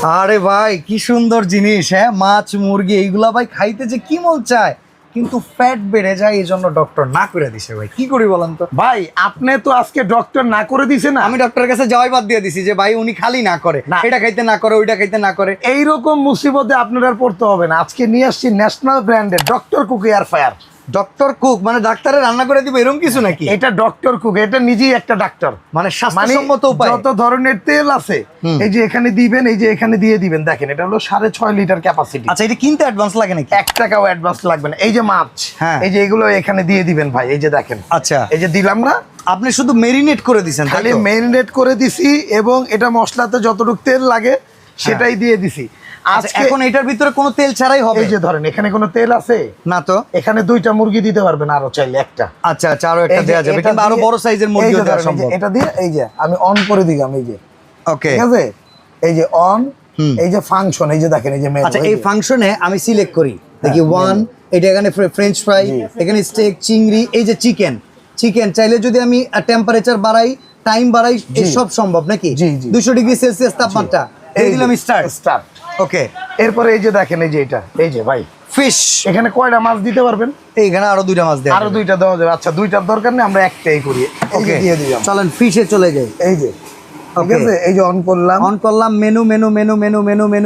আরে ভাই কি সুন্দর জিনিস, হ্যাঁ মাছ মুরগি এইগুলা ভাই খাইতে যে কি মন চায়, কিন্তু ফ্যাট বেড়ে যায়, এই জন্য ডক্টর না করে দিছে। ভাই কি করি বলেন তো? ভাই আপনি তো আজকে ডক্টর না করে দিছে না। আমি ডক্টরের কাছে যাওয়াই বাদ দিয়ে দিছি যে ভাই উনি খালি না করে, না। এটা খাইতে না করে, ওইটা খাইতে না করে। এইরকম মুসিবতে আপনার আর পড়তে হবে না। আজকে নিয়ে আসছি ন্যাশনাল ব্র্যান্ডের doctor cook air fryer. Doctor cook মানে ডাক্তারে রান্না করে দিবে এরকম কিছু নাকি? এটা ডক্টর কুক, এটা নিজেই একটা ডাক্তার। মানে স্বাস্থ্যসম্মত উপায়। যত ধরনের তেল আছে এই যে এখানে দিবেন, এই যে এখানে দিয়ে দিবেন। দেখেন এটা হলো 6.5 লিটার ক্যাপাসিটি। আচ্ছা, এটা কিনতে অ্যাডভান্স লাগে নাকি? 1 টাকাও অ্যাডভান্স লাগবে না। এই যে মাছ, হ্যাঁ। এই যে এগুলো এখানে দিয়ে দিবেন ভাই। এই যে দেখেন, আচ্ছা, এই যে দিলাম না, আপনি শুধু মেরিনেট করে দিছেন খালি মেরিনেট করে দিছি এবং এটা মশলাতে যতটুকু তেল লাগে সেটাই দিয়ে দিছি। আচ্ছা, এখন এটার ভিতরে কোনো তেল ছাড়াই হবে? এই যে ধরেন এখানে কোনো তেল আছে না তো। এখানে 2টা মুরগি দিতে পারবেন, আরো চাইলে একটা। আচ্ছা আচ্ছা, আরো একটা এই যে দেয়া যাবে, এটা কিন্তু আরো দিয়ে- বড় সাইজের এই মুরগিও যে দেওয়া ধরেন, এই যে সম্ভব। এটা দিয়ে এই যে আমি অন করে দিলাম, এই যে ওকে, ঠিক আছে, এই যে অন, এই যে ফাংশন, এই যে দেখেন, এই যে মেনু। আচ্ছা এই ফাংশনে আমি সিলেক্ট করি, দেখি ওয়ান, এটা এখানে ফ্রেঞ্চ ফ্রাই, এখানে স্টেক, চিংড়ি, এই যে চিকেন চাইলে যদি আমি টেম্পারেচার বাড়াই, টাইম বাড়াই, এই সব সম্ভব নাকি? জি, জি। 200 ডিগ্রি সেলসিয়াস তাপমাত্রা এই দিলাম, স্টার্ট। ওকে, এরপরে এই যে দেখেন, এই যে এটা, এই যে ভাই ফিশ, এখানে কয়টা মাছ দিতে পারবেন? এইখানে আরো 2টা মাছ দেয়, আরো 2টা দেওয়া যাবে। আচ্ছা 2টার দরকার নেই, আমরা একটাই করি। এই যে ওকে দিয়ে দিলাম, চলেন ফিশে চলে যাই। এই যে ঠিক Okay. আছে, এই যে অন করলাম। অন করলাম, menu menu menu menu menu menu